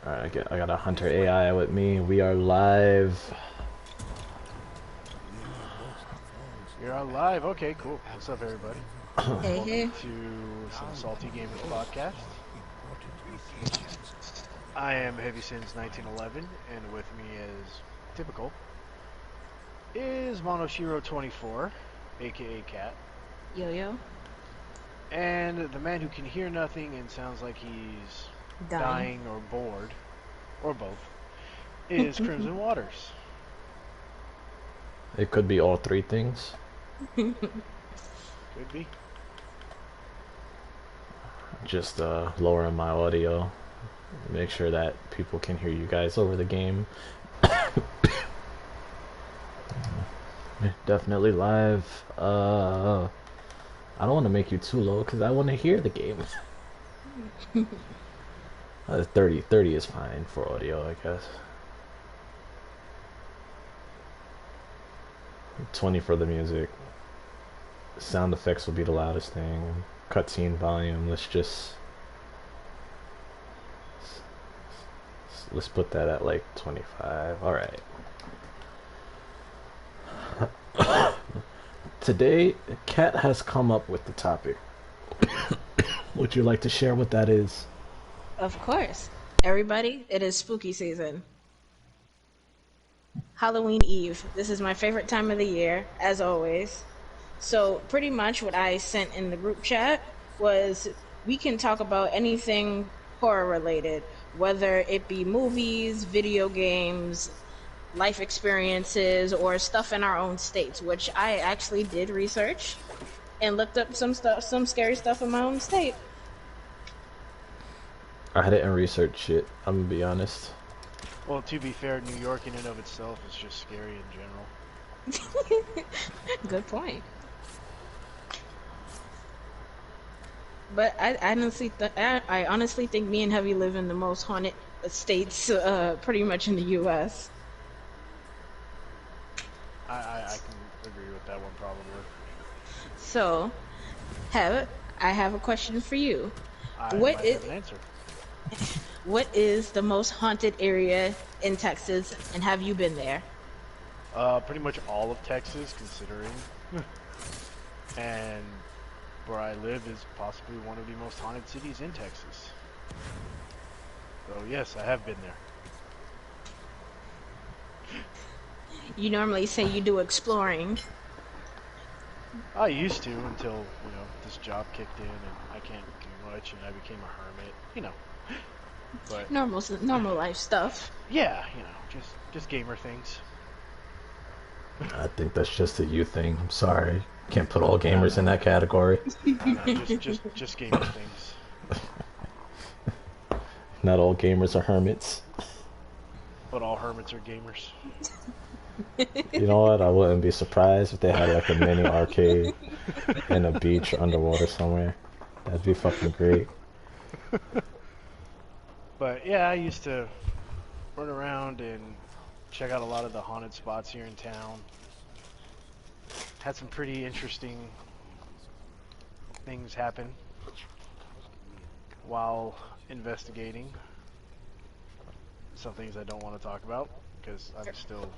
Alright, I got a Hunter AI with me. We are live. You're on live. Okay, cool. What's up, everybody? Hey, Welcome hey. to some Salty Gamers podcast. I am Heavy Sins 1911, and with me, as typical, is Monoshiro 24, aka Cat, Yo, yo. and the man who can hear nothing and sounds like he's Dying. dying or bored, or both, is Crimson Waters. It could be all three things. Could be. Just lowering my audio. Make sure that people can hear you guys over the game. Definitely live. I don't want to make you too low because I want to hear the game. 30 is fine for audio, I guess. 20 for the music. Sound effects will be the loudest thing. Cutscene volume, let's put that at like 25. Alright. Today, Kat has come up with the topic. Would you like to share what that is? Of course. Everybody, it is spooky season. Halloween Eve. This is my favorite time of the year, as always. So, pretty much what I sent in the group chat was we can talk about anything horror related, whether it be movies, video games, life experiences, or stuff in our own states, which I actually did research and looked up some scary stuff in my own state. I didn't research shit, I'm gonna be honest. Well, to be fair, New York in and of itself is just scary in general. Good point. But I honestly think me and Heavy live in the most haunted states, pretty much in the U.S. I can agree with that one probably. So, I have a question for you. I What might is have an answer. what is the most haunted area in Texas, and have you been there? Pretty much all of Texas, considering, and where I live is possibly one of the most haunted cities in Texas. So yes, I have been there. You normally say you do exploring. I used to until this job kicked in and I can't do much, and I became a hermit. But Normal life stuff. yeah, just gamer things. I think that's just a you thing. I'm sorry. Can't put all gamers in that category. No, just gamer things. Not all gamers are hermits. But all hermits are gamers. You know what? I wouldn't be surprised if they had like a mini arcade and a beach underwater somewhere. That'd be fucking great. But yeah, I used to run around and check out a lot of the haunted spots here in town. Had some pretty interesting things happen while investigating. Some things I don't want to talk about because I'm still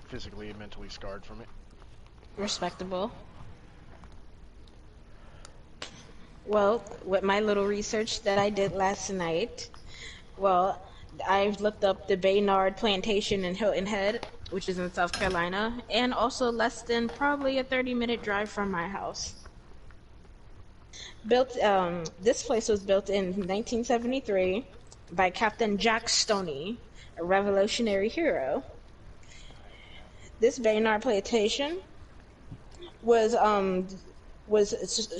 physically and mentally scarred from it. Respectable. Well, with my little research that I did last night, well, I've looked up the Baynard Plantation in Hilton Head, which is in South Carolina, and also less than probably a 30-minute drive from my house. This place was built in 1973 by Captain Jack Stoney, a Revolutionary hero. This Baynard Plantation was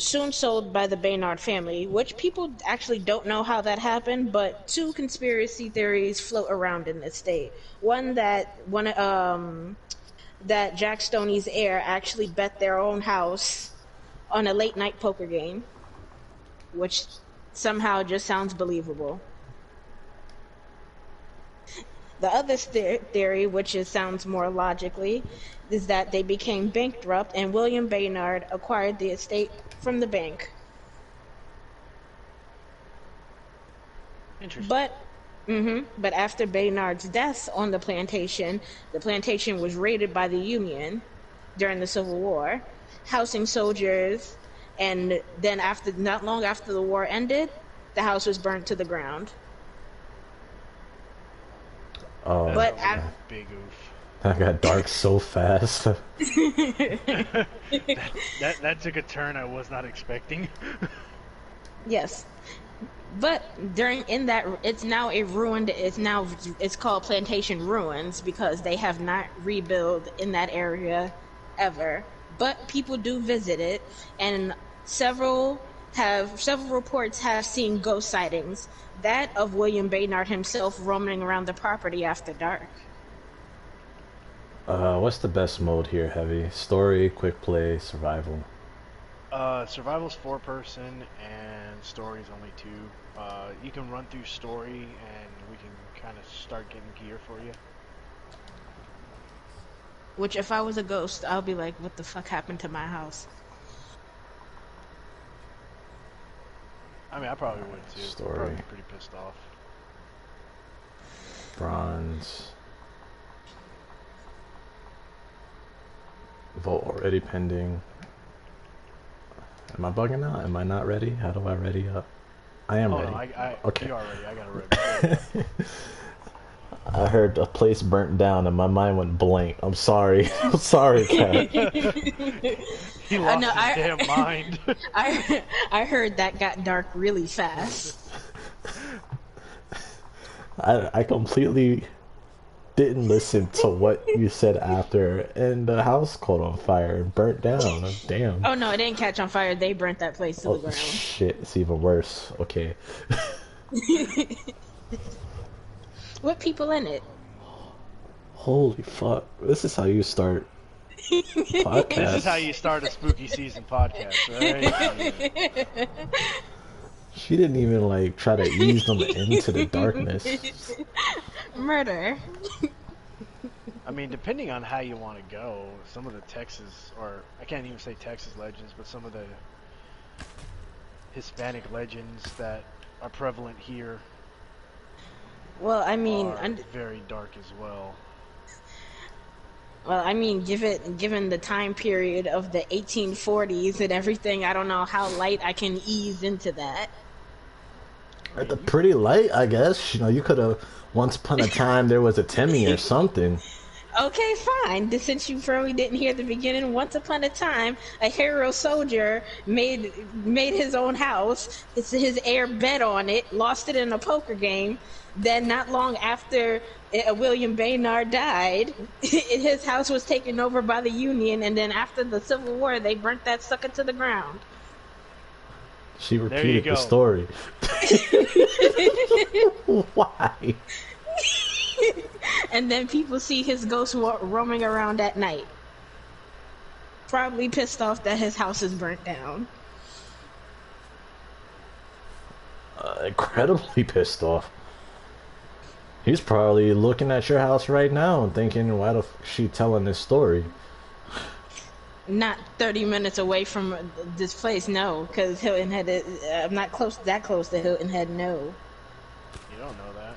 soon sold by the Baynard family, which people actually don't know how that happened, but two conspiracy theories float around in this state. One that Jack Stoney's heir actually bet their own house on a late night poker game, which somehow just sounds believable. The other theory, which sounds more logically, is that they became bankrupt and William Baynard acquired the estate from the bank. Interesting. But but after Baynard's death on the plantation was raided by the Union during the Civil War, housing soldiers, and then after not long after the war ended, the house was burnt to the ground. Oh, That But sounds like a big oof. that got dark so fast. That took a turn I was not expecting. yes, but during in that it's now a ruined it's called Plantation Ruins because they have not rebuilt in that area ever, but people do visit it, and several reports have seen ghost sightings, that of William Baynard himself roaming around the property after dark. What's the best mode here, Heavy? Story, quick play, survival. Survival's 4-person and story's only 2. You can run through story and we can kind of start getting gear for you. Which, if I was a ghost, I'll be like, what the fuck happened to my house? I mean, I probably would too. Story. Probably be pretty pissed off. Bronze. Vote already pending. Am I bugging out? Am I not ready? How do I ready up? I am ready. No, okay. You are ready. I got it ready. I heard a place burnt down and my mind went blank. I'm sorry. I'm sorry, Kat. He lost his damn mind. I heard that got dark really fast. I completely didn't listen to what you said after, and the house caught on fire and burnt down. Damn. Oh no, it didn't catch on fire. They burnt that place to the ground. Shit, it's even worse. Okay. What people in it? Holy fuck. This is how you start podcast. This is how you start a spooky season podcast, right? She didn't even like try to ease them into the darkness. Murder. I mean, depending on how you want to go, some of the Texas, or I can't even say Texas legends, but some of the Hispanic legends that are prevalent here. Well, I mean, are very dark as well. Well, I mean, given the time period of the 1840s and everything, I don't know how light I can ease into that. Pretty light, I guess. You know, you could have. Once upon a time, there was a Timmy or something. Okay, fine. Since you probably didn't hear the beginning, once upon a time, a hero soldier made his own house. His heir bet on it, lost it in a poker game. Then, not long after William Baynard died, his house was taken over by the Union, and then after the Civil War, they burnt that sucker to the ground. She repeated the story. Why? And then people see his ghost roaming around at night. Probably pissed off that his house is burnt down. Incredibly pissed off. He's probably looking at your house right now and thinking, why the f is she telling this story? Not 30 minutes away from this place, no, because Hilton Head. I'm not that close to Hilton Head, no. You don't know that.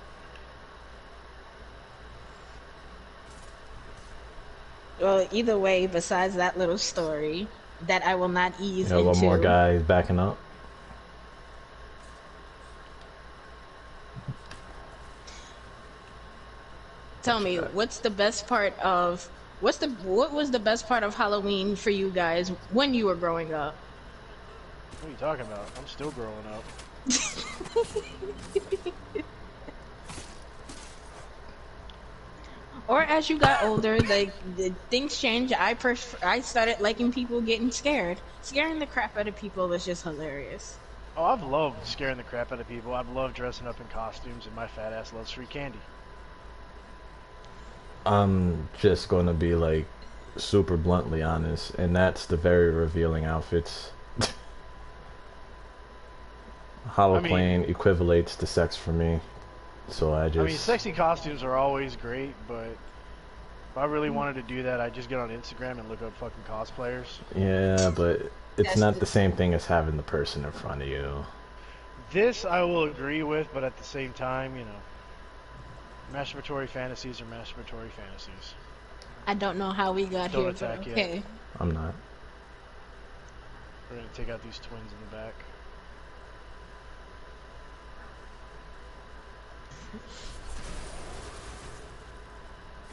Well, either way, besides that little story that I will not ease into. One more guy backing up. Tell me, what was the best part of Halloween for you guys when you were growing up? What are you talking about? I'm still growing up. Or as you got older, the things changed. I started liking people getting scared. Scaring the crap out of people was just hilarious. Oh, I've loved scaring the crap out of people. I've loved dressing up in costumes, and my fat ass loves free candy. I'm just going to be like super bluntly honest, and that's the very revealing outfits. Halloween equivalates to sex for me, so I mean, sexy costumes are always great, but if I really wanted to do that, I'd just get on Instagram and look up fucking cosplayers. Yeah, but it's not the same thing as having the person in front of you. This I will agree with, but at the same time, you know, masturbatory fantasies are masturbatory fantasies. I don't know how we got Don't here, but attack yet. okay. I'm not. We're gonna take out these twins in the back.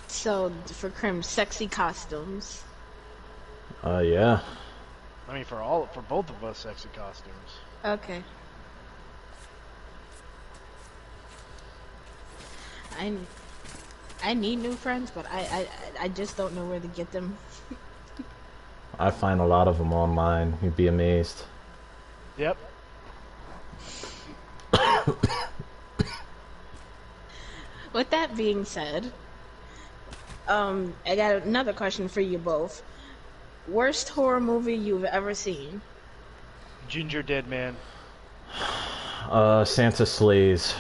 So for Krim, sexy costumes. Yeah. I mean, for both of us, sexy costumes. Okay. I need new friends, but I just don't know where to get them. I find a lot of them online. You'd be amazed. Yep. With that being said, I got another question for you both. Worst horror movie you've ever seen? Ginger Dead Man. Santa Slays.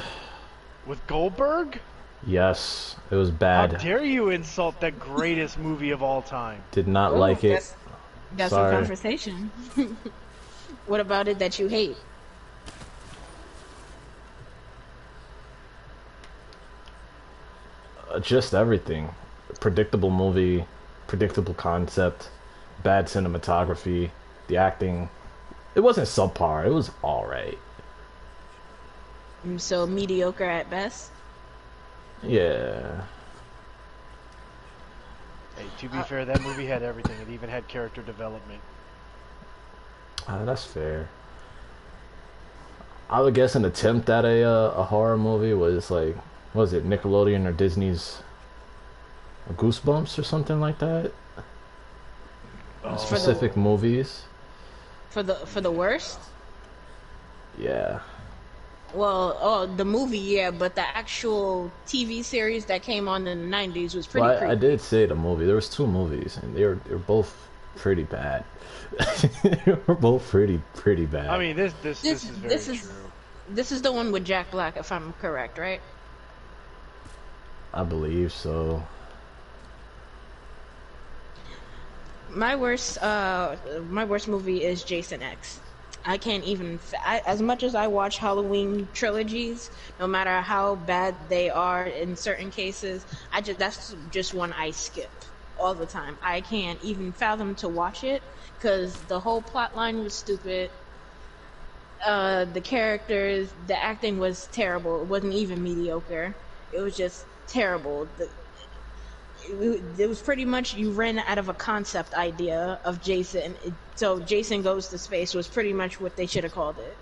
With Goldberg? Yes, it was How bad. dare you insult the greatest movie of all time? Did not Ooh, like it. Got some Sorry. conversation. What about it that you hate? Just everything. Predictable movie, predictable concept, bad cinematography, the acting. It wasn't subpar, it was alright. So mediocre at best? Yeah. Hey, to be fair, that movie had everything. It even had character development. That's fair. I would guess an attempt at a horror movie was like, what was it, Nickelodeon or Disney's Goosebumps or something like that? Oh. Specific movies. For the worst? Yeah. Well, oh, the movie, yeah, but the actual TV series that came on in the 90s was pretty Well, creepy. I did say the movie. There was two movies, and they were both pretty bad. They were both pretty bad. I mean, this is very true. This is the one with Jack Black, if I'm correct, right? I believe so. My worst movie is Jason X. I can't even. As much as I watch Halloween trilogies, no matter how bad they are in certain cases, that's just one I skip all the time. I can't even fathom to watch it because the whole plot line was stupid. The characters, the acting was terrible. It wasn't even mediocre. It was just terrible. It was pretty much you ran out of a concept idea of Jason. So Jason Goes to Space was pretty much what they should have called it.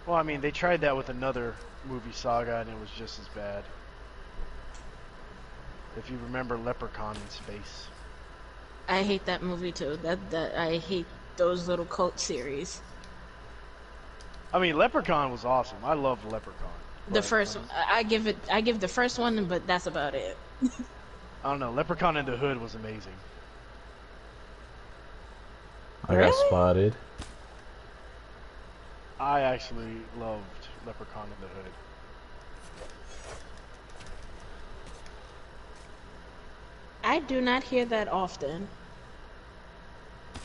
Well, I mean, they tried that with another movie saga, and it was just as bad. If you remember Leprechaun in Space. I hate that movie too. That I hate those little cult series. I mean, Leprechaun was awesome. I loved Leprechaun. The first, I give the first one, but that's about it. I don't know. Leprechaun in the Hood was amazing. I got Really? spotted. I actually loved Leprechaun in the Hood. I do not hear that often.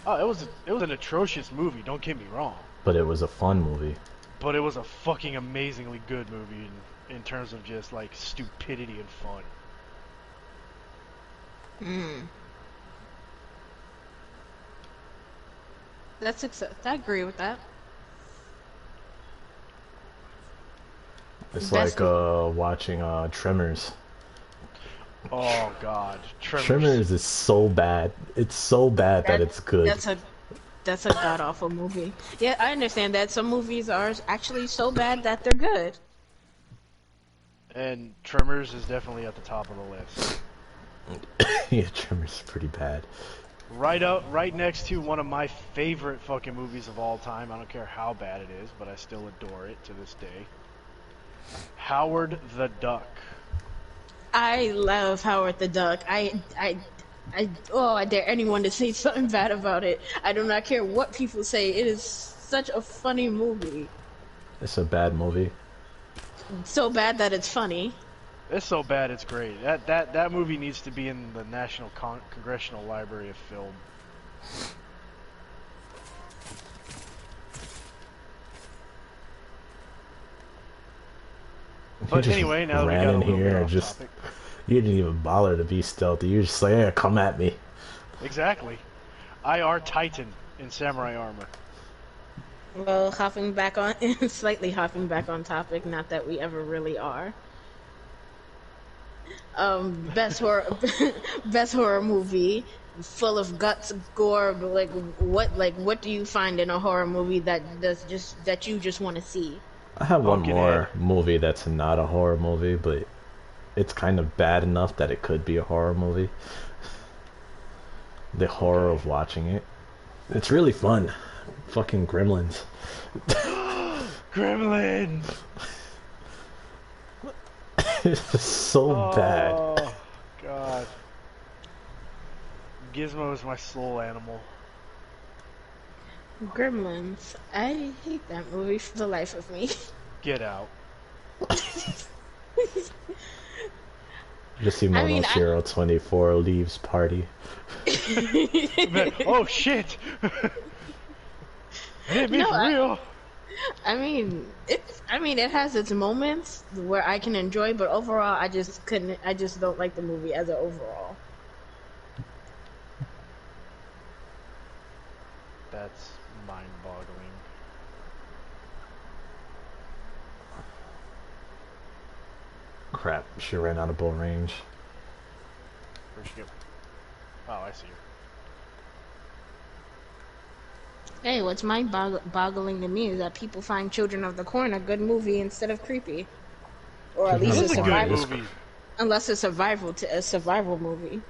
Oh, it was an atrocious movie. Don't get me wrong, But it was a fun movie. but it was a fucking amazingly good movie in terms of just like stupidity and fun. I agree with that. It's Best like watching Tremors. Oh God, Tremors is so bad. It's so bad that it's good. That's a god awful movie. Yeah, I understand that some movies are actually so bad that they're good. And Tremors is definitely at the top of the list. Yeah, Tremors is pretty bad. Right next to one of my favorite fucking movies of all time. I don't care how bad it is, but I still adore it to this day. Howard the Duck. I love Howard the Duck. I dare anyone to say something bad about it. I do not care what people say. It is such a funny movie. It's a bad movie. So bad that it's funny. It's so bad, it's great. That movie needs to be in the National Congressional Library of Film. You But just anyway, now that we ran got a in little bit here and off just topic. you didn't even bother to be stealthy. You're just like, yeah, come at me. Exactly. I are Titan in samurai armor. Well, hopping back on, slightly hopping back on topic. Not that we ever really are. Best horror, best horror movie, full of guts, gore. Like what do you find in a horror movie that you just want to see? I have one Pumpkinhead. more movie that's not a horror movie, but it's kind of bad enough that it could be a horror movie. The horror Okay. of watching it. It's really fun. Fucking Gremlins. Gremlin. It's so bad. Oh God. Gizmo is my soul animal. Gremlins. I hate that movie for the life of me. Get out. Just see I mean, Monoshiro 24 leaves party. Oh shit. Hit me No, for real. I mean, it has its moments where I can enjoy, but overall, I just couldn't. I just don't like the movie as an overall. That's mind-boggling. Crap, she ran out of bow range. Where'd she go? Oh, I see her. Hey, what's mind-boggling to me is that people find Children of the Corn a good movie instead of creepy, or at Children least of This a is a the Corn good survival. movie. Unless it's a survival movie.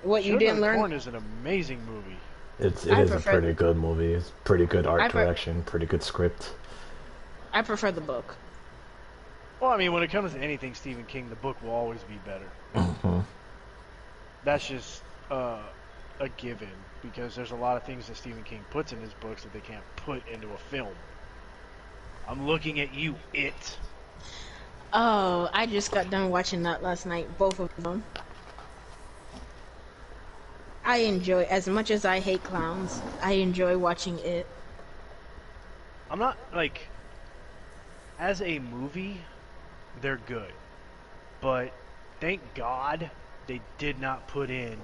What you Children didn't of the learn? Corn is an amazing movie. It I is a prefer pretty the- good movie. It's pretty good art I pre- direction, pretty good script. I prefer the book. Well, I mean, when it comes to anything Stephen King, the book will always be better. That's just a given, because there's a lot of things that Stephen King puts in his books that they can't put into a film. I'm looking at you, It. Oh, I just got done watching that last night. Both of them. I enjoy, as much as I hate clowns, I enjoy watching it. I'm not, like, as a movie, they're good. But thank God they did not put in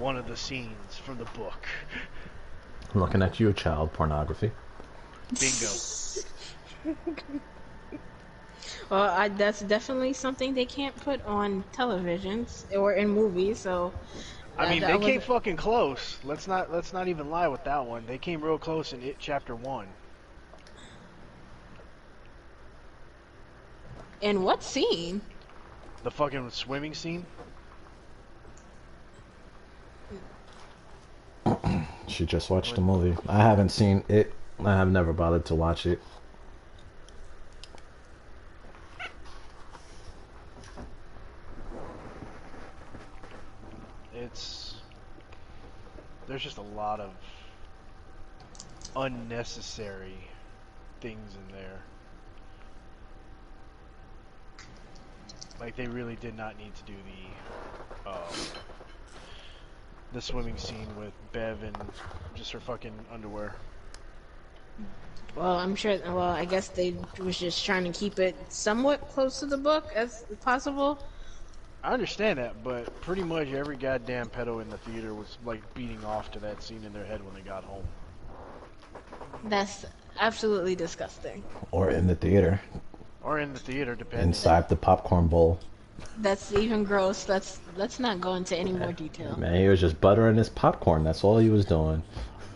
one of the scenes from the book. I'm looking at you, child pornography. Bingo. Well, that's definitely something they can't put on televisions or in movies. So, I mean, that they was- came fucking close. Let's not even lie with that one. They came real close in It Chapter 1. In what scene? The fucking swimming scene. She just watched the movie. I haven't seen it. I have never bothered to watch it. There's just a lot of unnecessary things in there. Like, they really did not need to do the swimming scene with Bev and just her fucking underwear. Well, I'm sure. Well, I guess they was just trying to keep it somewhat close to the book as possible. I understand that, but pretty much every goddamn pedo in the theater was like beating off to that scene in their head when they got home. That's absolutely disgusting. Or in the theater. Or in the theater, depending. Inside the popcorn bowl. That's even gross. Let's not go into any more detail. Man, he was just buttering his popcorn. That's all he was doing.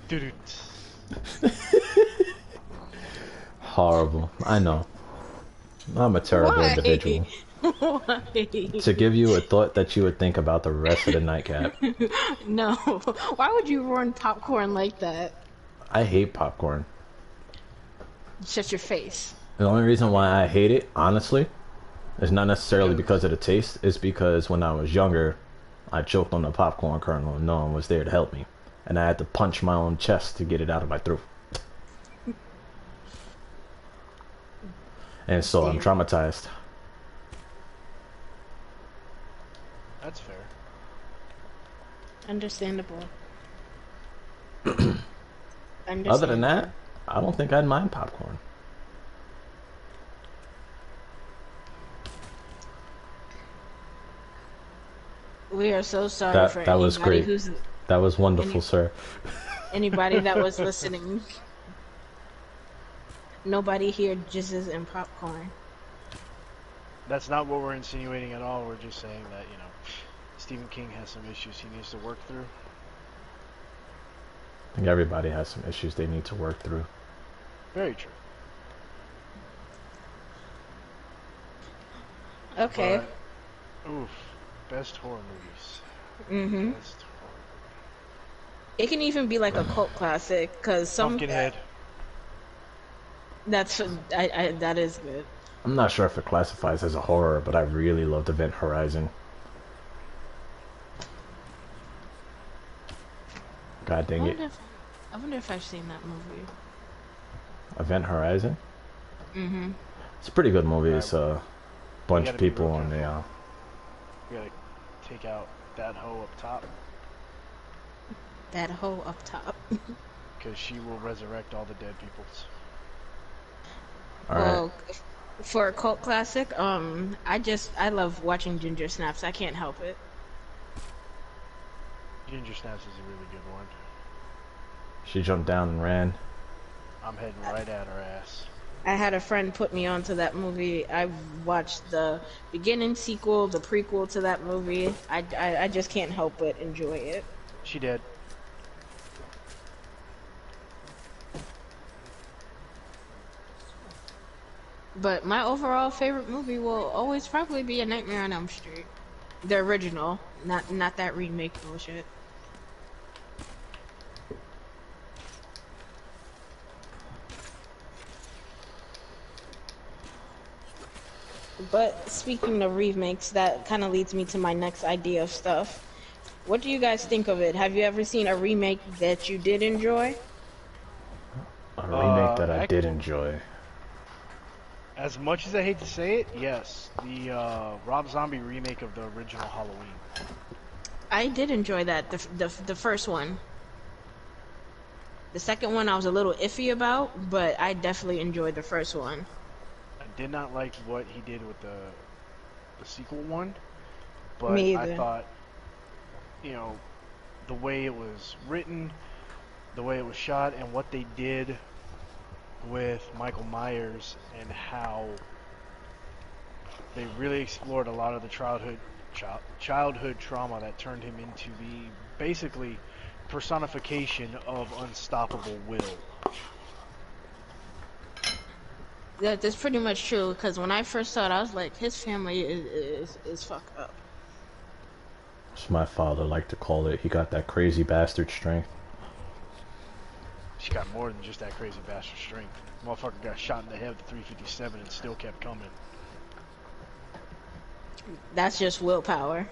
Dude. Horrible. I know. I'm a terrible Why? individual. Why? To give you a thought that you would think about the rest of the nightcap. No. Why would you ruin popcorn like that? I hate popcorn. Shut your face. The only reason why I hate it, honestly, is not necessarily because of the taste. It's because when I was younger, I choked on the popcorn kernel and no one was there to help me. And I had to punch my own chest to get it out of my throat. And so I'm traumatized. That's fair. Understandable. Other than that, I don't think I'd mind popcorn. We are so sorry for That was anybody great. who's That was wonderful, any sir. anybody that was listening. Nobody here jizzes in popcorn. That's not what we're insinuating at all. We're just saying that, Stephen King has some issues he needs to work through. I think everybody has some issues they need to work through. Very true. Okay. But, oof. Best horror movies. Mm-hmm. Best horror. It can even be like a cult classic, because some Pumpkinhead. that is good. I'm not sure if it classifies as a horror, but I really loved Event Horizon. God dang it. I wonder if I've seen that movie. Event Horizon? Mm-hmm. It's a pretty good movie. It's a bunch of gotta be people real on the careful. We gotta take out that hoe up top, That hoe up top. because she will resurrect all the dead peoples. Alright. Well, for a cult classic, I love watching Ginger Snaps. I can't help it. Ginger Snaps is a really good one. She jumped down and ran. I'm heading right at her ass. I had a friend put me onto that movie. I watched the beginning, sequel, the prequel to that movie. I just can't help but enjoy it. She did. But my overall favorite movie will always probably be A Nightmare on Elm Street. The original, not that remake bullshit. But speaking of remakes, that kind of leads me to my next idea of stuff. What do you guys think of it? Have you ever seen a remake that you did enjoy? A remake that I did enjoy. As much as I hate to say it, yes. The Rob Zombie remake of the original Halloween. I did enjoy that, the first one. The second one I was a little iffy about, but I definitely enjoyed the first one. I did not like what he did with the sequel one, but Me I either. thought, the way it was written, the way it was shot, and what they did with Michael Myers and how they really explored a lot of the childhood trauma that turned him into the basically personification of unstoppable will. That's pretty much true, because when I first saw it, I was like, his family is fucked up. As my father liked to call it, he got that crazy bastard strength. She got more than just that crazy bastard strength. Motherfucker got shot in the head with 357 and still kept coming. That's just willpower.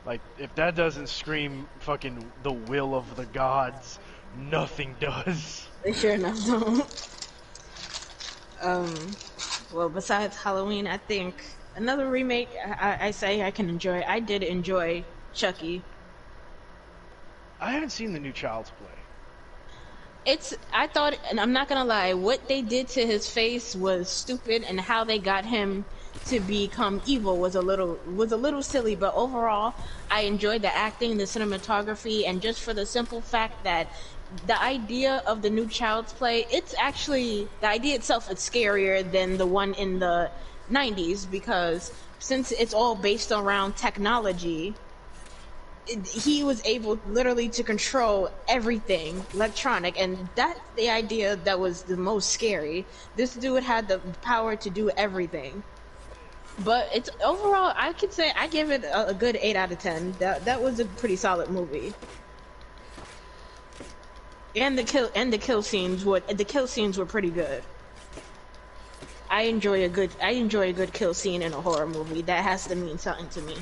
Like, if that doesn't scream fucking the will of the gods, nothing does. They sure enough don't. Well, besides Halloween, I think another remake I say I can enjoy. I did enjoy Chucky. I haven't seen the new Child's Play. I thought, and I'm not gonna lie, what they did to his face was stupid, and how they got him to become evil was a little silly, but overall, I enjoyed the acting, the cinematography, and just for the simple fact that the idea of the new Child's Play, it's actually, the idea itself is scarier than the one in the 90s, because since it's all based around technology, he was able literally to control everything electronic, and that's the idea that was the most scary. This dude had the power to do everything. But it's overall, I could say I give it a good 8 out of 10. That was a pretty solid movie. And the kill scenes were pretty good. I enjoy a good kill scene in a horror movie. That has to mean something to me.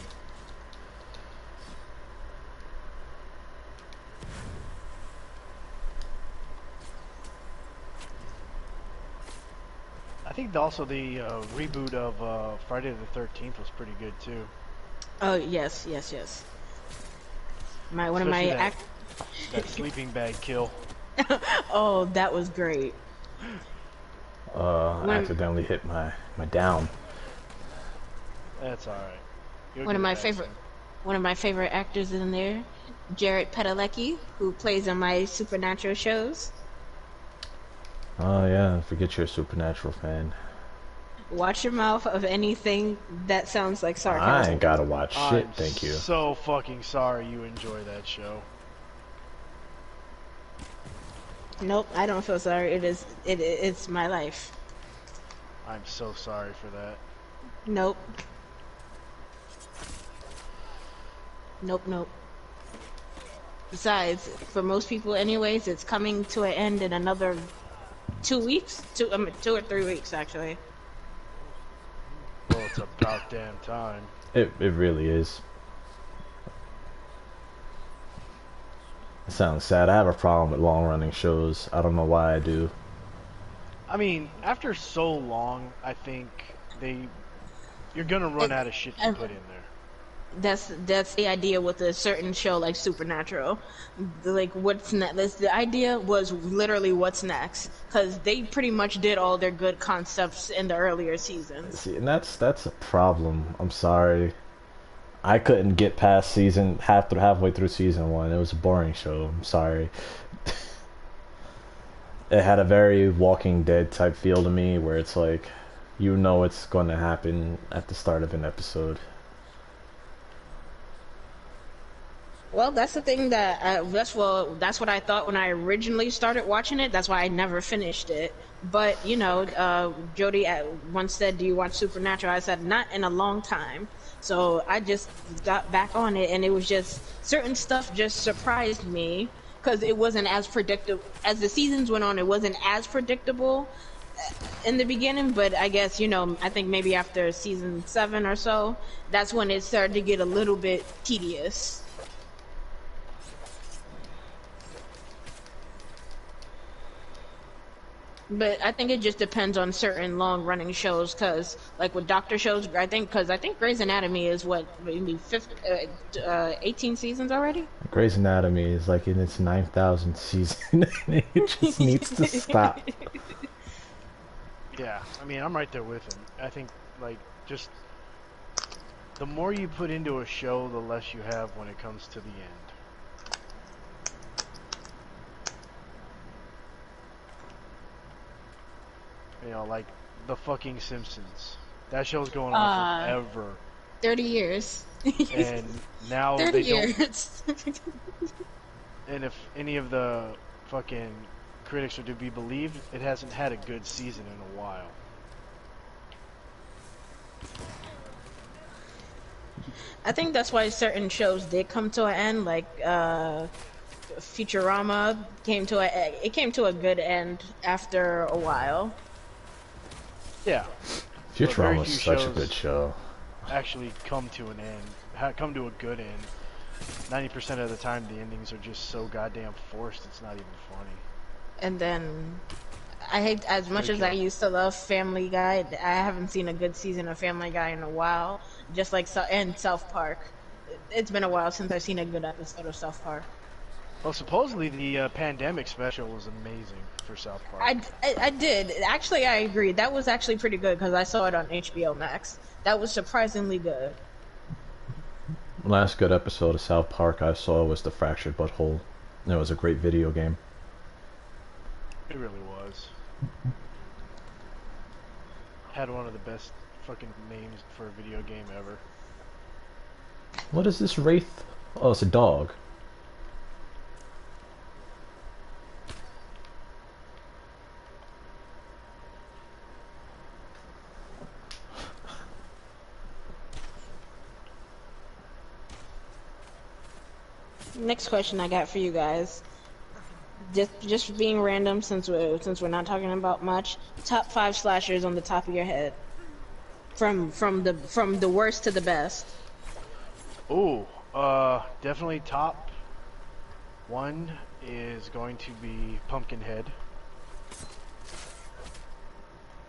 I think also the reboot of Friday the 13th was pretty good too. Oh yes. One of Especially my that sleeping bag kill. Oh, that was great. I accidentally hit my down. That's alright. One of my favorite one of my favorite actors in there, Jared Padalecki, who plays on my Supernatural shows. Oh yeah, forget you're a Supernatural fan. Watch your mouth of anything that sounds like I ain't sarcasm. gotta watch shit, I'm thank you. so fucking sorry you enjoy that show. Nope, I don't feel sorry. It's my life. I'm so sorry for that. Nope. Nope, nope. Besides, for most people anyways, it's coming to an end in another 2 weeks. 2 or 3 weeks actually. Well, it's about damn time. It really is. It sounds sad. I have a problem with long running shows. I don't know why I do. I mean, after so long, I think you're gonna run out of shit to put in there. That's the idea with a certain show like Supernatural. Like what's next? The idea was literally what's next, because they pretty much did all their good concepts in the earlier seasons. See, and that's a problem. I'm sorry. I couldn't get past halfway through season 1. It was a boring show. I'm sorry. It had a very Walking Dead type feel to me, where it's like, you know, it's going to happen at the start of an episode. Well, that's the thing that's what I thought when I originally started watching it. That's why I never finished it. But you know, Jody once said, "Do you watch Supernatural?" I said, "Not in a long time." So I just got back on it, and it was just certain stuff just surprised me because it wasn't as predictable as the seasons went on. It wasn't as predictable in the beginning, but I guess, you know, I think maybe after season 7 or so, that's when it started to get a little bit tedious. But I think it just depends on certain long-running shows, because, like with Doctor shows, I think Grey's Anatomy is what, maybe 18 seasons already. Grey's Anatomy is like in its 9,000th season. It just needs to stop. Yeah, I mean, I'm right there with him. I think, like, just the more you put into a show, the less you have when it comes to the end. You know, like the fucking Simpsons. That show's going on forever. 30 years. And now 30 they years. don't. And if any of the fucking critics are to be believed, it hasn't had a good season in a while. I think that's why certain shows did come to an end, like Futurama came to a good end after a while. Yeah. Futurama was such a good show. Actually come to an end, come to a good end. 90% of the time the endings are just so goddamn forced it's not even funny. And then I hate, as much as I used to love Family Guy, I haven't seen a good season of Family Guy in a while. Just like and South Park. It's been a while since I've seen a good episode of South Park. Well, supposedly the pandemic special was amazing for South Park. I did. Actually, I agree. That was actually pretty good because I saw it on HBO Max. That was surprisingly good. Last good episode of South Park I saw was The Fractured Butthole. It was a great video game. It really was. Had one of the best fucking names for a video game ever. What is this wraith? Oh, it's a dog. Next question I got for you guys. Just being random, since we're not talking about much. Top 5 slashers on the top of your head, from the worst to the best. Ooh, definitely top 1 is going to be Pumpkinhead,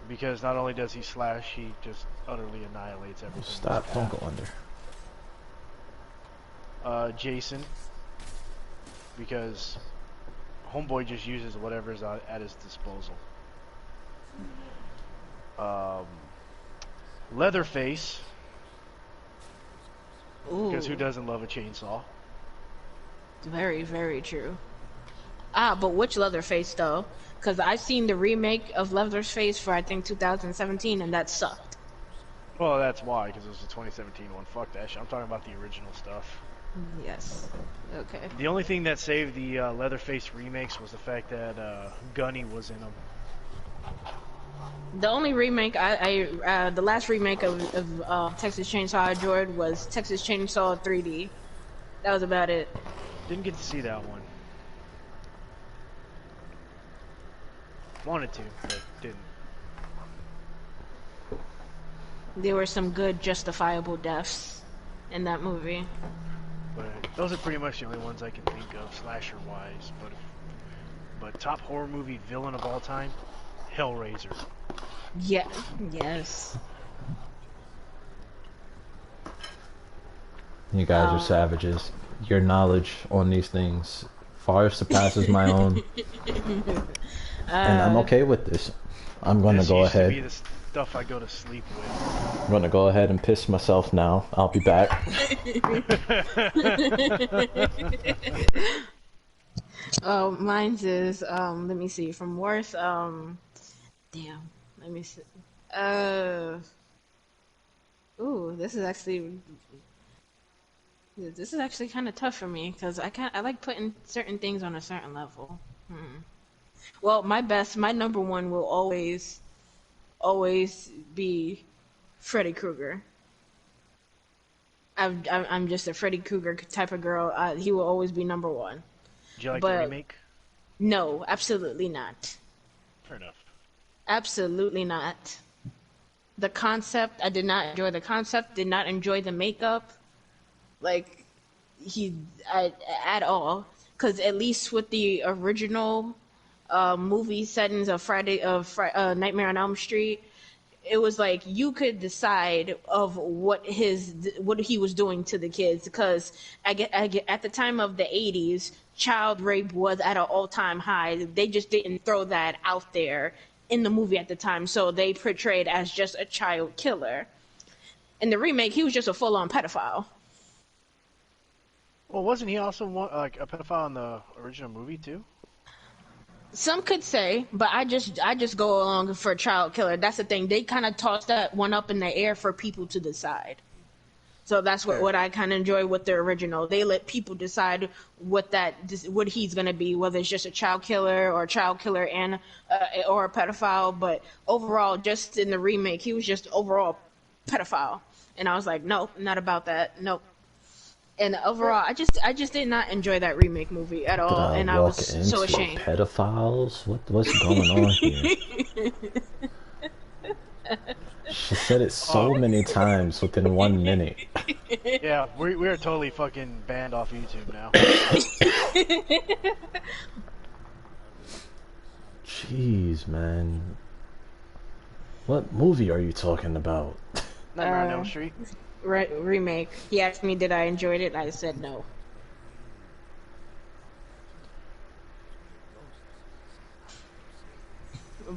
because not only does he slash, he just utterly annihilates everything. Stop! Don't go under. Jason, because Homeboy just uses whatever's at his disposal. Leatherface, Because who Ooh, doesn't love a chainsaw? very, very true. Ah, but which Leatherface though? Because I've seen the remake of Leatherface for I think 2017, and that sucked. Well, that's why, because it was the 2017 one. Fuck that shit. I'm talking about the original stuff. Yes. Okay. The only thing that saved the Leatherface remakes was the fact that Gunny was in them. The only remake the last remake of Texas Chainsaw I enjoyed was Texas Chainsaw 3D. That was about it. Didn't get to see that one. Wanted to, but didn't. There were some good justifiable deaths in that movie. But those are pretty much the only ones I can think of, slasher-wise. But top horror movie villain of all time, Hellraiser. Yeah. Yes. You guys are savages. Your knowledge on these things far surpasses my own, and I'm okay with this. I'm gonna This go used to ahead. be the stuff I go to sleep I'm gonna go ahead and piss myself now. I'll be back. with. Oh, mine's is let me see, from worth damn, let me see. Uh ooh, this is actually kind of tough for me because I like putting certain things on a certain level. Well, my number one will always be Freddy Krueger. I'm just a Freddy Krueger type of girl. He will always be number one. Did you like the But remake? no, absolutely not. Fair enough. Absolutely not. The concept, I did not enjoy the concept. Did not enjoy the makeup. Like at all. Because at least with the original movie settings of Nightmare on Elm Street, it was like you could decide of what he was doing to the kids, because at the time of the 80s, child rape was at an all-time high. They just didn't throw that out there in the movie at the time, so they portrayed as just a child killer. In the remake, he was just a full-on pedophile. Well, wasn't he also like a pedophile in the original movie too? Some could say, but I just go along for child killer. That's the thing. They kind of toss that one up in the air for people to decide. So that's Fair. what I kind of enjoy with the original. They let people decide what he's gonna be, whether it's just a child killer or a child killer and or a pedophile. But overall, just in the remake, he was just overall pedophile, and I was like, nope, not about that. Nope. And overall, I just did not enjoy that remake movie at Did all, I and I was walk so into ashamed. pedophiles? What's going on here? She said it so many times within 1 minute. Yeah, we are totally fucking banned off YouTube now. Jeez, man. What movie are you talking about? Nightmare on Elm Street. Remake. He asked me, did I enjoy it? I said no.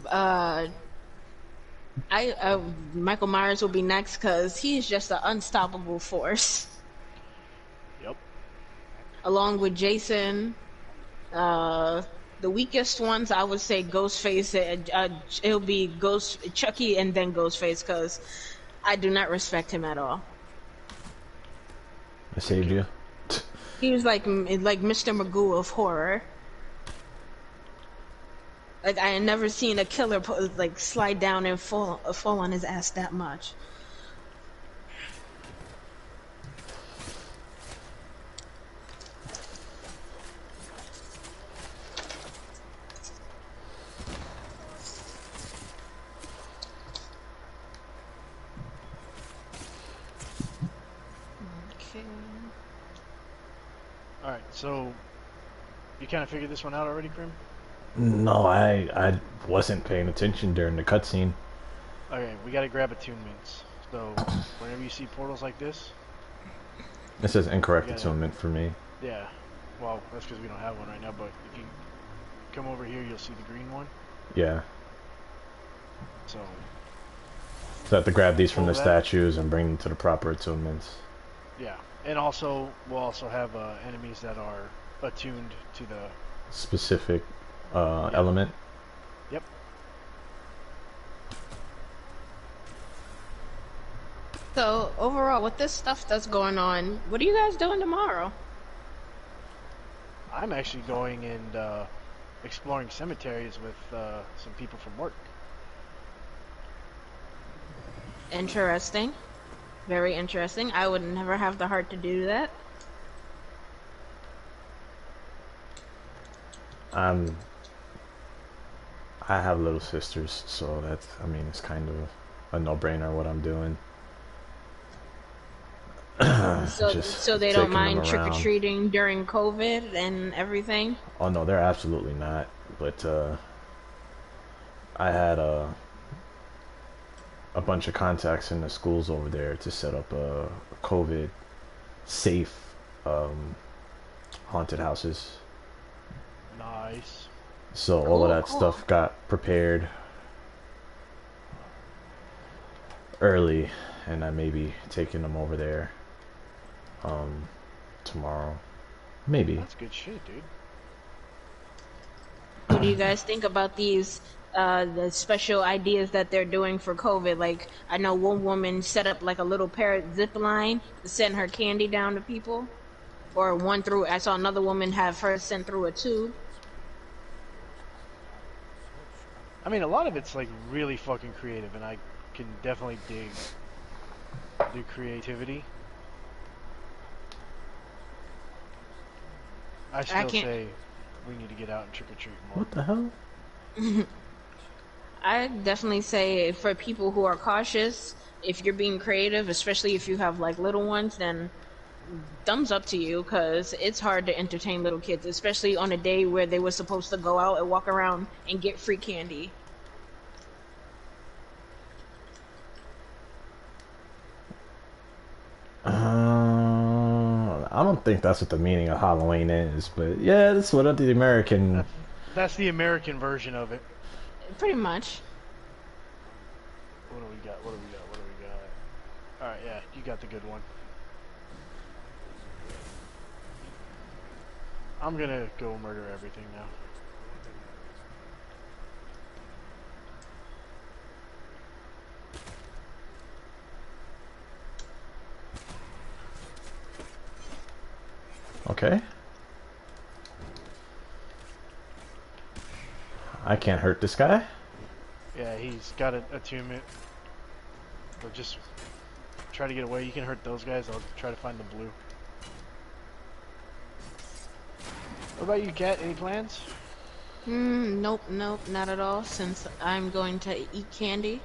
Uh, Michael Myers will be next because he's just an unstoppable force. Yep. Along with Jason, the weakest ones I would say Ghostface. It'll be Chucky, and then Ghostface because I do not respect him at all. I saved you. He was like Mr. Magoo of horror. Like I had never seen a killer like slide down and fall on his ass that much. Okay. Alright, so you kind of figured this one out already, Grim? No, I wasn't paying attention during the cutscene. Okay, we gotta grab attunements. So whenever you see portals like this, It says incorrect Yeah. attunement for me. yeah. Well, that's because we don't have one right now. But if you come over here, you'll see the green one. Yeah. So So I have to grab these from the Pull that. statues and bring them to the proper attunements. yeah, And also, we'll also have enemies that are attuned to the. Specific Yep. element. Yep. So overall, with this stuff that's going on, what are you guys doing tomorrow? I'm actually going and exploring cemeteries with some people from work. Interesting. Very interesting. I would never have the heart to do that. I'm I have little sisters, so that's, I mean, it's kind of a no-brainer what I'm doing. Just So they don't taking them mind trick or around. treating during COVID and everything. Oh no, they're absolutely not. But I had a bunch of contacts in the schools over there to set up a COVID safe um, haunted houses. Nice. So all of Cool, that cool. stuff got prepared early, and I may be taking them over there um, tomorrow. Maybe. That's good shit, dude. What do you guys think about these the special ideas that they're doing for COVID? Like, I know one woman set up like a little parrot zip line to send her candy down to people, or one through. I saw another woman have hers sent through a tube. I mean, a lot of it's like really fucking creative, and I can definitely dig the creativity. I I still can't. say we need to get out and trick or treat more. What the hell? I definitely say for people who are cautious, if you're being creative, especially if you have like little ones, then thumbs up to you because it's hard to entertain little kids, especially on a day where they were supposed to go out and walk around and get free candy. I don't think that's what the meaning of Halloween is, but yeah, that's what the American. That's that's the American version of it. Pretty much. What do we got? What do we got? What do we got? All right, yeah, you got the good one. I'm gonna go murder everything now. Okay. I can't hurt this guy. Yeah, he's got an attunement. So just try to get away. You can hurt those guys. I'll try to find the blue. What about you, Kat? Any plans? Nope, nope, not at all. Since I'm going to eat candy,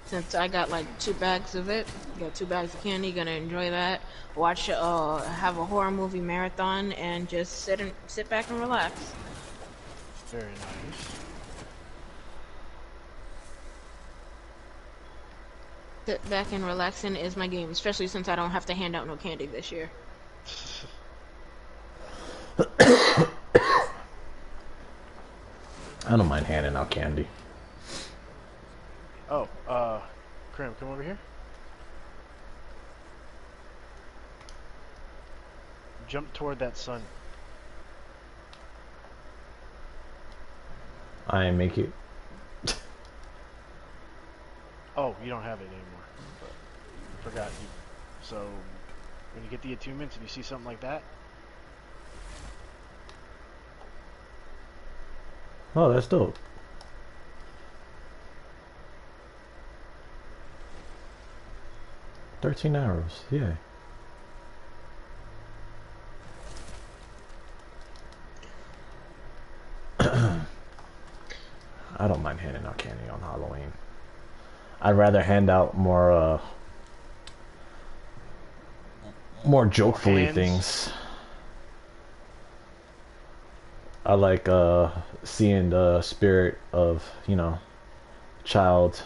since I got like 2 bags of it, got 2 bags of candy, gonna enjoy that. Watch, have a horror movie marathon, and just sit back and relax. Very nice. Sit back and relaxing is my game, especially since I don't have to hand out no candy this year. I don't mind handing out candy. Oh, Krim, come over here. Jump toward that sun. I make it. Oh, you don't have it anymore. But I forgot you. So when you get the attunements and you see something like that, Oh, that's dope. "13 arrows, yeah." I don't mind handing out candy on Halloween. I'd rather hand out more more jokefully hands. things. I like seeing the spirit of, child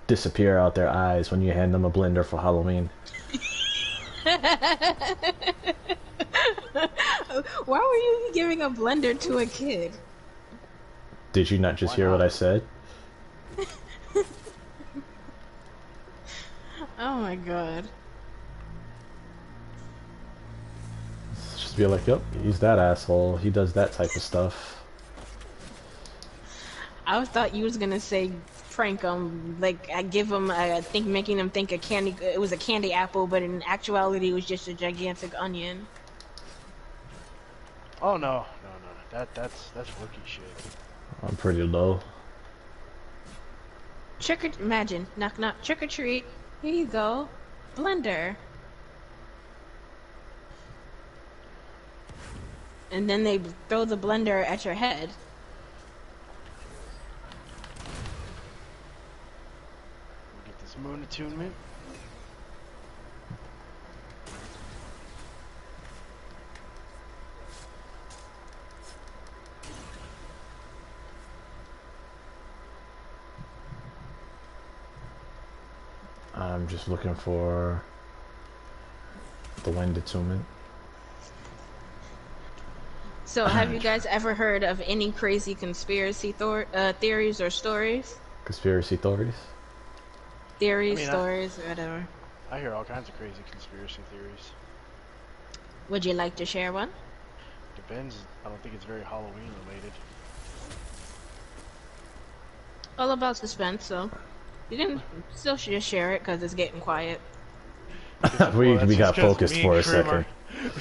disappear out their eyes when you hand them a blender for Halloween. Why were you giving a blender to a kid? Did you not just Why hear what not? I said? Oh my god. Be like, yep, he's that asshole. He does that type of stuff. I thought you was gonna say prank him, like I give him, I think making him think it was a candy apple, but in actuality it was just a gigantic onion. Oh no. That's rookie shit. I'm pretty low. Imagine, knock knock, trick or treat. Here you go, blender. And then they throw the blender at your head. We'll get this moon attunement. I'm just looking for the wind attunement. So, have you guys ever heard of any crazy conspiracy theories or stories? Conspiracy theories? Stories, or whatever. I hear all kinds of crazy conspiracy theories. Would you like to share one? Depends. I don't think it's very Halloween related. All about suspense, so you can still just share it because it's getting quiet. we got focused for a second.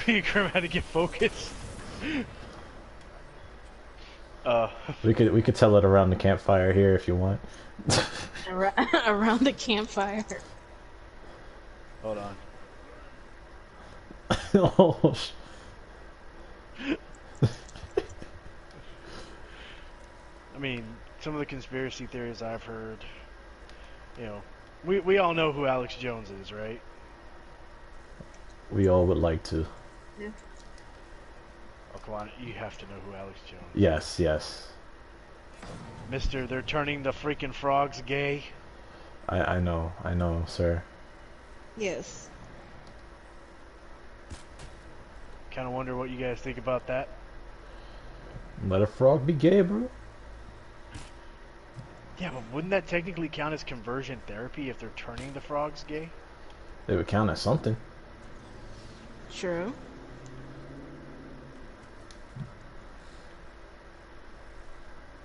Me and Krim had to get focused. We could tell it around the campfire here if you want. Around the campfire. Hold on. Oh, I mean, some of the conspiracy theories I've heard, you know, we all know who Alex Jones is, right? we all would like to. Yeah. Oh, come on, you have to know who Alex Jones is. Yes, yes. Mister, they're turning the freaking frogs gay. I know, sir. Yes. Kind of wonder what you guys think about that. Let a frog be gay, bro. Yeah, but wouldn't that technically count as conversion therapy if they're turning the frogs gay? It would count as something. True.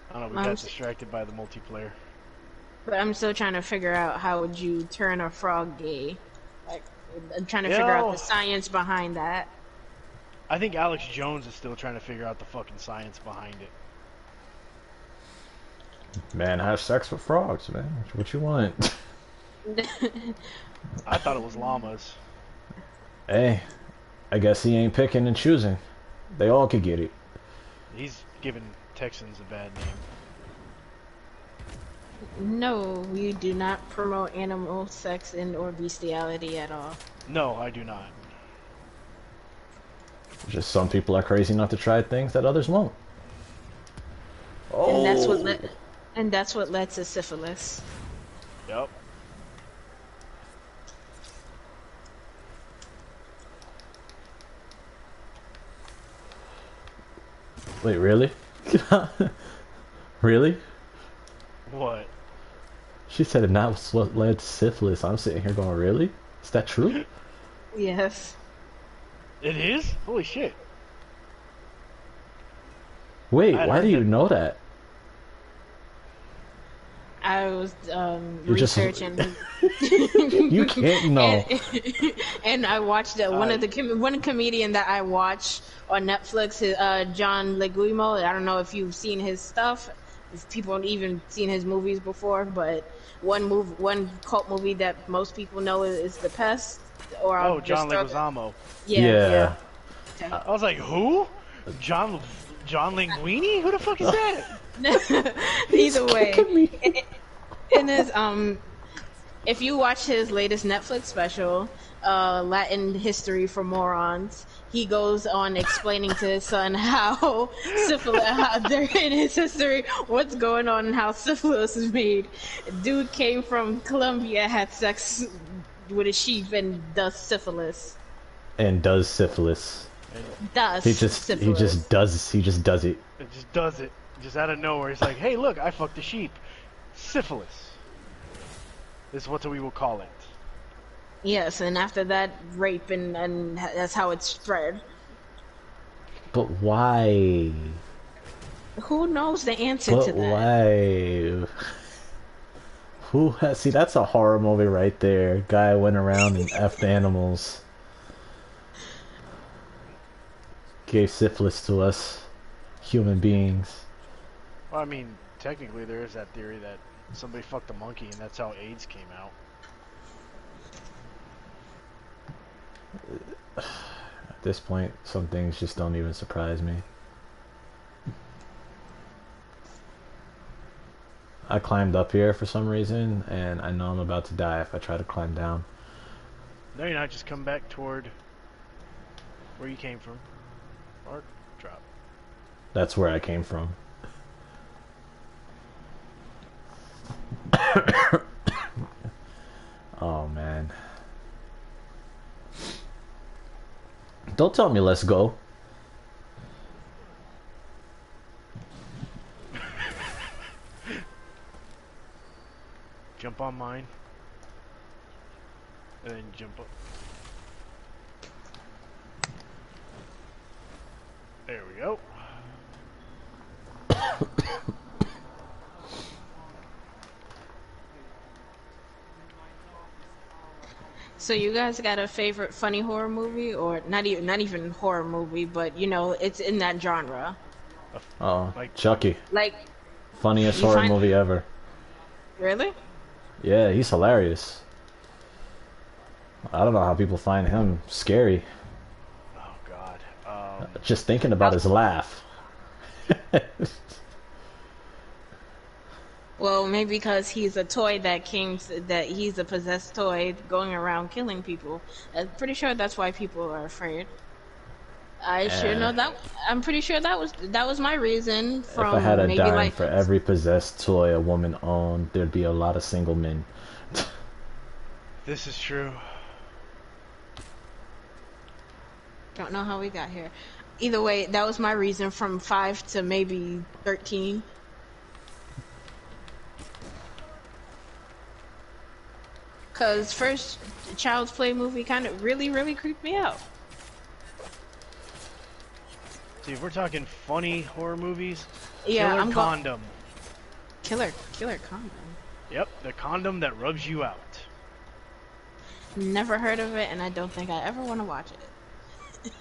I don't know, we got distracted by the multiplayer. But I'm still trying to figure out how would you turn a frog gay. Like, I'm trying to figure out the science behind that. I think Alex Jones is still trying to figure out the fucking science behind it. Man, have sex with frogs, man. What you want? I thought it was llamas. Hey, I guess he ain't picking and choosing. They all could get it. He's giving Texans a bad name. No, we do not promote animal sex and or bestiality at all. No, I do not. Just some people are crazy enough to try things that others won't. Oh. And that's what led to syphilis. Yep. Wait, really? Really? What? She said and that's what led to syphilis. I'm sitting here going, really? Is that true? Yes. It is? Holy shit. Wait, why do you know that? I was researching. You can't know. And I watched one comedian that I watch on Netflix, John Leguizamo. I don't know if you've seen his stuff, if people have even seen his movies before, but one cult movie that most people know is The Pest. Or John Leguizamo. Yeah. I was like, who? John Linguini? Who the fuck is that? Either way, in his if you watch his latest Netflix special, Latin History for Morons, he goes on explaining to his son how syphilis, in his history, what's going on and how syphilis is made. Dude came from Colombia, had sex with a sheep, and does syphilis. And does syphilis. He just does it. It just does it. Just out of nowhere. He's like, hey, look, I fucked a sheep. Syphilis. Is what we will call it. Yes, and after that, rape, and that's how it's spread. But why? Who knows the answer But to that? why? Who has... See, that's a horror movie right there. Guy went around and effed animals. Gave syphilis to us. Human beings. Well, I mean, technically there is that theory that somebody fucked a monkey and that's how AIDS came out. At this point, some things just don't even surprise me. I climbed up here for some reason, and I know I'm about to die if I try to climb down. No, you're not. Just come back toward where you came from. Or drop. That's where I came from. Oh, man. Don't tell me let's go. Jump on mine. And then jump up. There we go. So you guys got a favorite funny horror movie, or not even horror movie, but you know it's in that genre? Oh, Like- Chucky. Like, Funniest You horror find- movie ever. really? Yeah, he's hilarious. I don't know how people find him scary. Oh God. Just thinking about his laugh. Well, maybe because he's a toy that that he's a possessed toy going around killing people. I'm pretty sure that's why people are afraid. I sure know that. I'm pretty sure that was my reason If from I had a maybe dime like for every possessed toy a woman owned, there'd be a lot of single men. This is true. don't know how we got here. Either way, that was my reason from 5 to maybe 13. Cause first Child's Play movie kind of really creeped me out. See, if we're talking funny horror movies, Yeah, Killer I'm Condom. Killer condom. Yep, the condom that rubs you out. Never heard of it, and I don't think I ever want to watch it.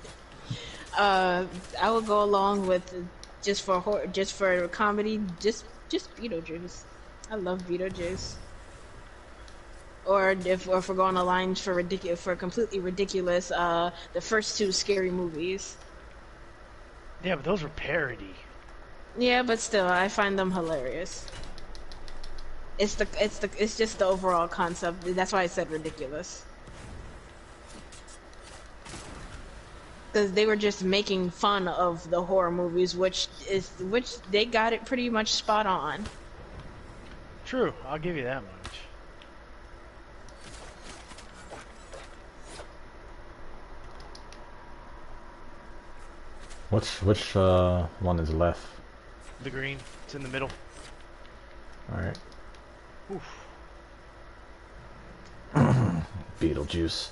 I would go along with just for comedy, just Beetlejuice. I love Beetlejuice. Or if we're going to lines for completely ridiculous, the first 2 scary movies. Yeah, but those were parody. Yeah, but still, I find them hilarious. It's just the overall concept. That's why I said ridiculous. Because they were just making fun of the horror movies, which they got it pretty much spot on. True, I'll give you that much. Which one is left? The green, it's in the middle. Alright. Oof. Beetlejuice.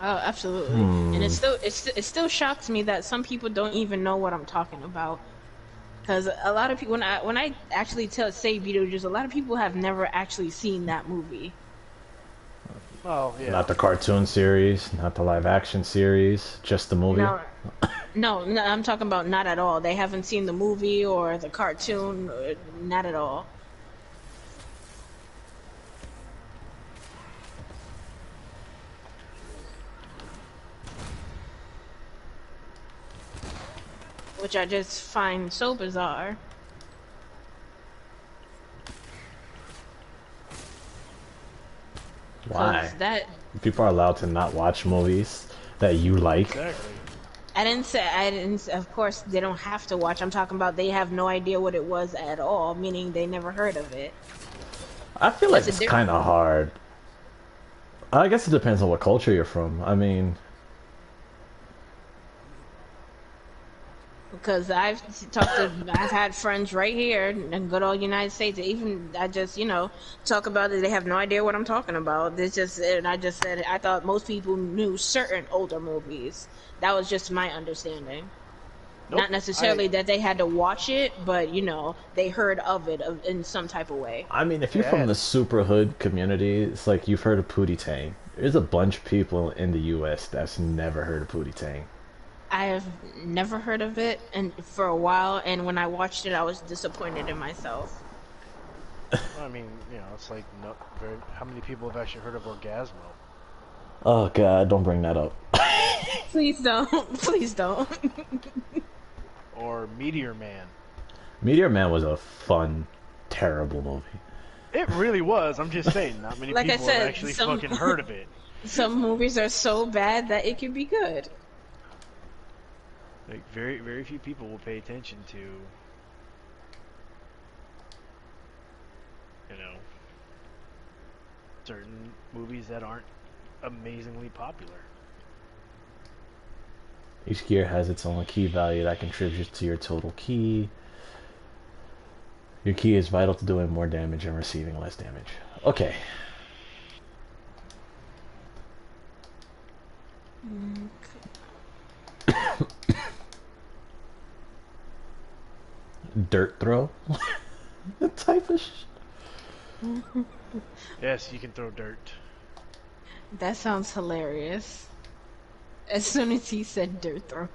Oh, absolutely. And it still shocks me that some people don't even know what I'm talking about. Because a lot of people, when I actually say Beetlejuice, a lot of people have never actually seen that movie. Oh, yeah. Not the cartoon series, not the live action series, just the movie. No, I'm talking about not at all. They haven't seen the movie or the cartoon, not at all. Which I just find so bizarre. Why? 'Cause that People are allowed to not watch movies that you like. Exactly. I didn't. Of course, they don't have to watch. I'm talking about they have no idea what it was at all, meaning they never heard of it. I feel like That's a it's kind of hard. I guess it depends on what culture you're from. I mean, Because I've had friends right here in good old United States. I just, talk about it. They have no idea what I'm talking about. And I just said I thought most people knew certain older movies. That was just my understanding. Nope. Not necessarily that they had to watch it, but you know, they heard of it in some type of way. I mean, if you're Yeah. from the super hood community, it's like you've heard of Pootie Tang. There's a bunch of people in the U.S. that's never heard of Pootie Tang. I have never heard of it and for a while, and when I watched it, I was disappointed in myself. I mean, you know, it's like how many people have actually heard of Orgasmo? Oh God, don't bring that up. Please don't. Please don't. Or Meteor Man. Meteor Man was a fun, terrible movie. It really was. I'm just saying, not many Like I people said, have actually some- fucking heard of it. Some movies are so bad that it can be good. Like very, very few people will pay attention to, you know, certain movies that aren't amazingly popular. Each gear has its own key value that contributes to your total key. Your key is vital to doing more damage and receiving less damage. Okay. Dirt throw? That type of Yes, you can throw dirt. That sounds hilarious. As soon as he said dirt throw.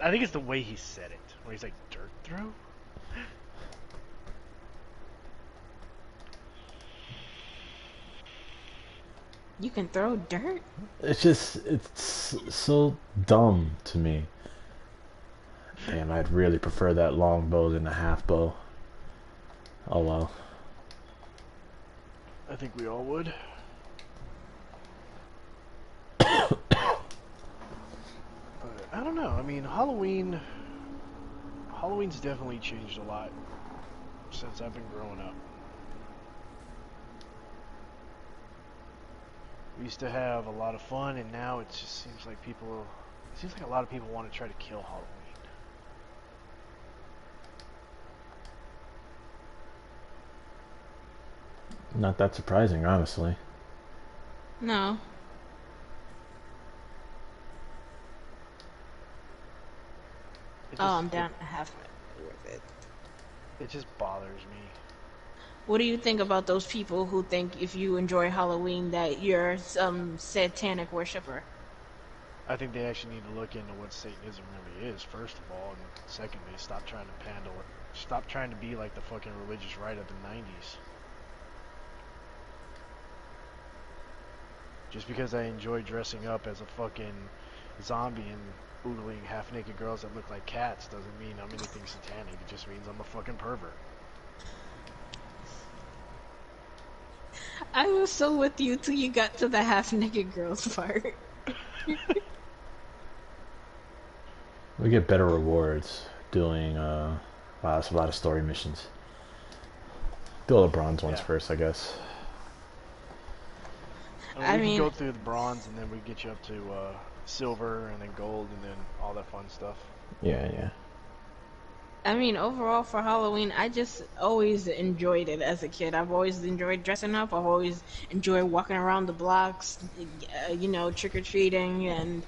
I think it's the way he said it, where he's like, dirt throw? You can throw dirt? it's so dumb to me. Damn, I'd really prefer that long bow than the half bow. Oh well. I think we all would. I don't know. I mean, Halloween's definitely changed a lot since I've been growing up. We used to have a lot of fun, and now it just seems like a lot of people want to try to kill Halloween. Not that surprising, honestly. No. I'm down to half with it. It just bothers me. What do you think about those people who think if you enjoy Halloween that you're some satanic worshiper? I think they actually need to look into what Satanism really is, first of all, and secondly, stop trying to pandle it. Stop trying to be like the fucking religious right of the 90s. Just because I enjoy dressing up as a fucking zombie and oogling half-naked girls that look like cats doesn't mean I'm anything satanic. It just means I'm a fucking pervert. I was so with you till you got to the half-naked girls part. We get better rewards doing wow, a lot of story missions. Do all the bronze ones first, I guess. I mean, we can go through the bronze and then we get you up to silver and then gold and then all that fun stuff. Yeah. I mean, overall for Halloween, I just always enjoyed it as a kid. I've always enjoyed dressing up. I've always enjoyed walking around the blocks, you know, trick-or-treating and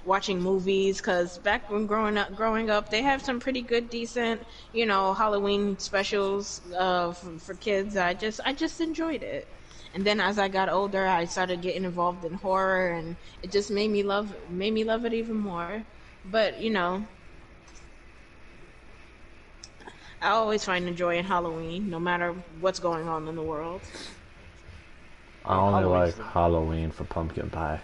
watching movies. Because back when growing up, they have some pretty good, decent, you know, Halloween specials for kids. I just enjoyed it. And then as I got older, I started getting involved in horror, and it just made me love it even more. But you know, I always find joy in Halloween, no matter what's going on in the world. I only like Halloween for pumpkin pie.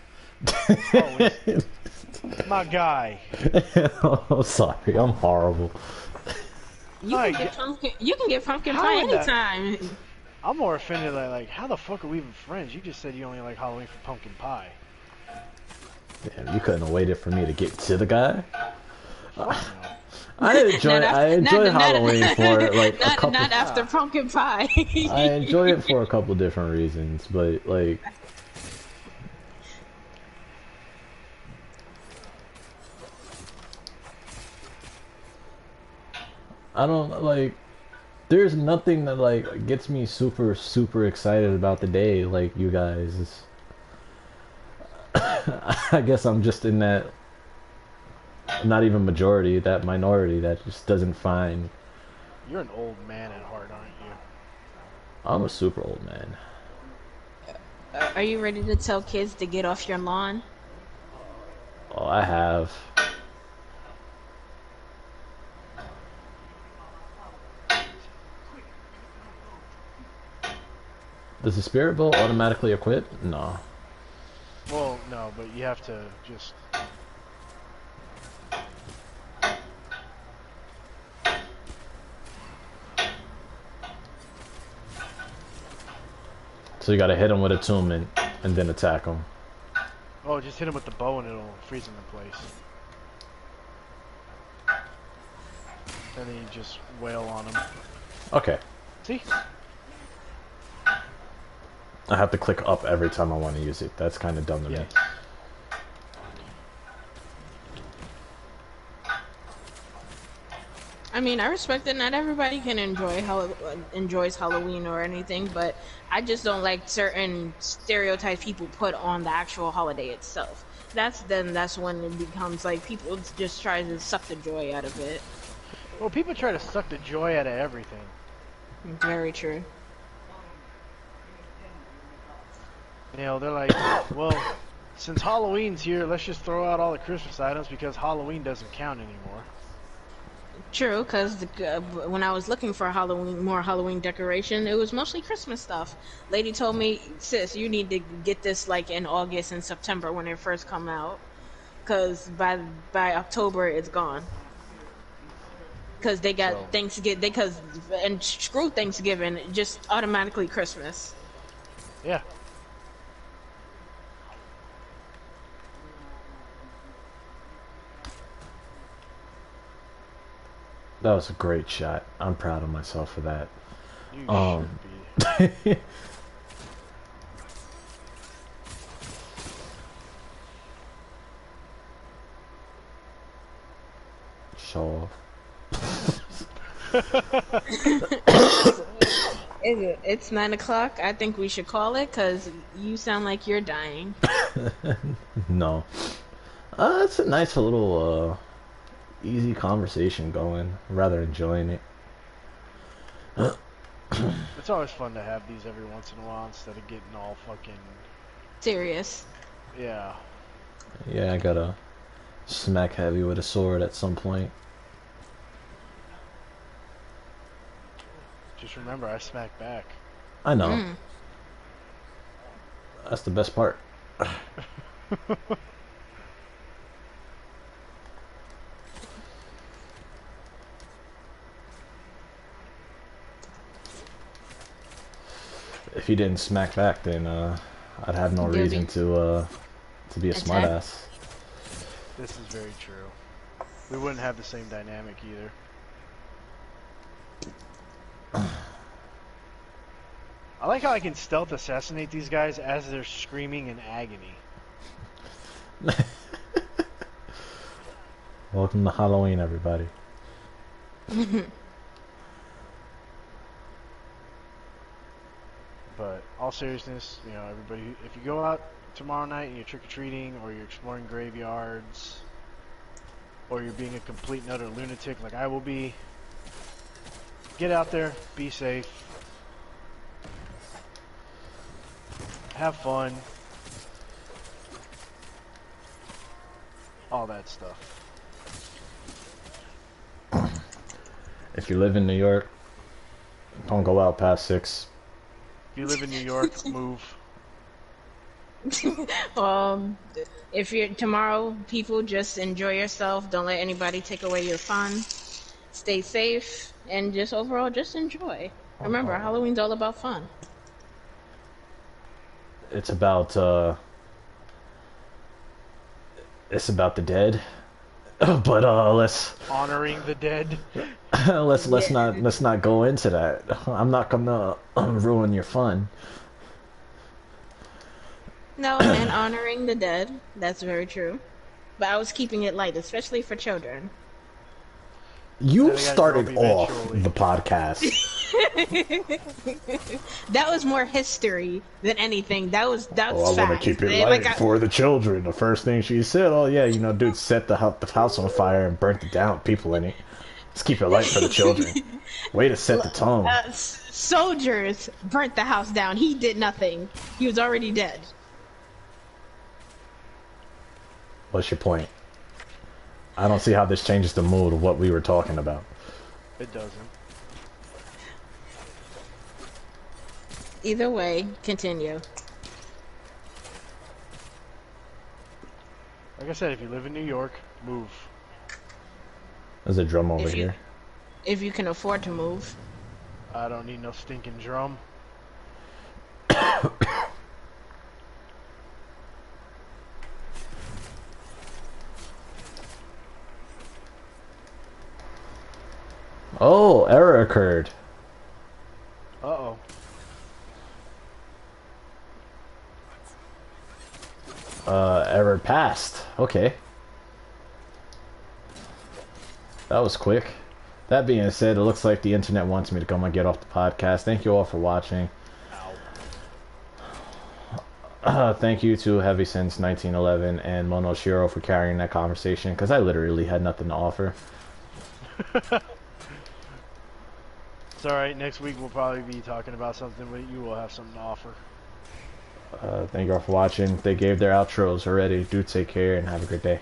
My guy. I'm sorry, I'm horrible. You can get pumpkin pie anytime. I'm more offended like, how the fuck are we even friends? You just said you only like Halloween for pumpkin pie. Damn, you couldn't have waited for me to get to the guy? I enjoy Halloween for like a couple. Not after pumpkin pie. I enjoy it for a couple different reasons, but like, I don't like. There's nothing that like gets me super excited about the day like you guys. I guess I'm just in that not even majority, that minority that just doesn't find. You're an old man at heart, aren't you? I'm a super old man. Are you ready to tell kids to get off your lawn? Oh, I have. Does the spirit bowl automatically equip? No. Well, no, but you have to just... So you gotta hit him with attunement and then attack him. Oh, just hit him with the bow and it'll freeze him in place. And then you just wail on him. Okay. See? I have to click up every time I want to use it. That's kind of dumb to me. I mean, I respect that not everybody can enjoys Halloween or anything, but I just don't like certain stereotypes people put on the actual holiday itself. That's when it becomes like people just try to suck the joy out of it. Well, people try to suck the joy out of everything. Very true. You know, they're like, well, since Halloween's here, let's just throw out all the Christmas items because Halloween doesn't count anymore. True, because when I was looking for more Halloween decoration, it was mostly Christmas stuff. Lady told me, sis, you need to get this like in August and September when it first come out, because by October it's gone. Because they got Thanksgiving, and screw Thanksgiving, just automatically Christmas. Yeah. That was a great shot. I'm proud of myself for that. You should be. Show off. It's 9 o'clock. I think we should call it because you sound like you're dying. No. It's a nice little easy conversation going. I'm rather enjoying it. It's always fun to have these every once in a while instead of getting all fucking serious. Yeah. Yeah, I gotta smack heavy with a sword at some point. Just remember, I smack back. I know. That's the best part. If you didn't smack back, then I'd have no reason to be a smartass. This is very true. We wouldn't have the same dynamic either. I like how I can stealth assassinate these guys as they're screaming in agony. Welcome to Halloween, everybody. But all seriousness, you know, everybody, if you go out tomorrow night and you're trick-or-treating or you're exploring graveyards or you're being a complete and utter lunatic like I will be, get out there, be safe, have fun, all that stuff. If you live in New York, don't go out past 6. If you live in New York, move. If you're tomorrow, people, just enjoy yourself. Don't let anybody take away your fun. Stay safe and just overall, just enjoy. Remember, Halloween's all about fun. It's about the dead. But let's honoring the dead. let's not go into that. I'm not gonna ruin your fun. No, and honoring the dead, that's very true. But I was keeping it light, especially for children. You started off the podcast. That was more history than anything. That's Oh, I want to fact. keep it Like, light for the children. The first thing she said, oh yeah, you know, dude set the house on fire and burnt it down, people in it. Let's keep it light for the children. Way to set the tone. Soldiers burnt the house down. He did nothing. He was already dead. What's your point? I don't see how this changes the mood of what we were talking about. It doesn't. Either way, continue. Like I said, if you live in New York, move. There's a drum over If you- here. If you can afford to move. I don't need no stinking drum. Oh, error occurred. Uh-oh. Error passed. Okay. That was quick. That being said, it looks like the internet wants me to come and get off the podcast. Thank you all for watching. Thank you to Heavy Since 1911 and Monoshiro for carrying that conversation, because I literally had nothing to offer. It's alright, next week we'll probably be talking about something, but you will have something to offer. Thank you all for watching. They gave their outros already. Do take care and have a good day.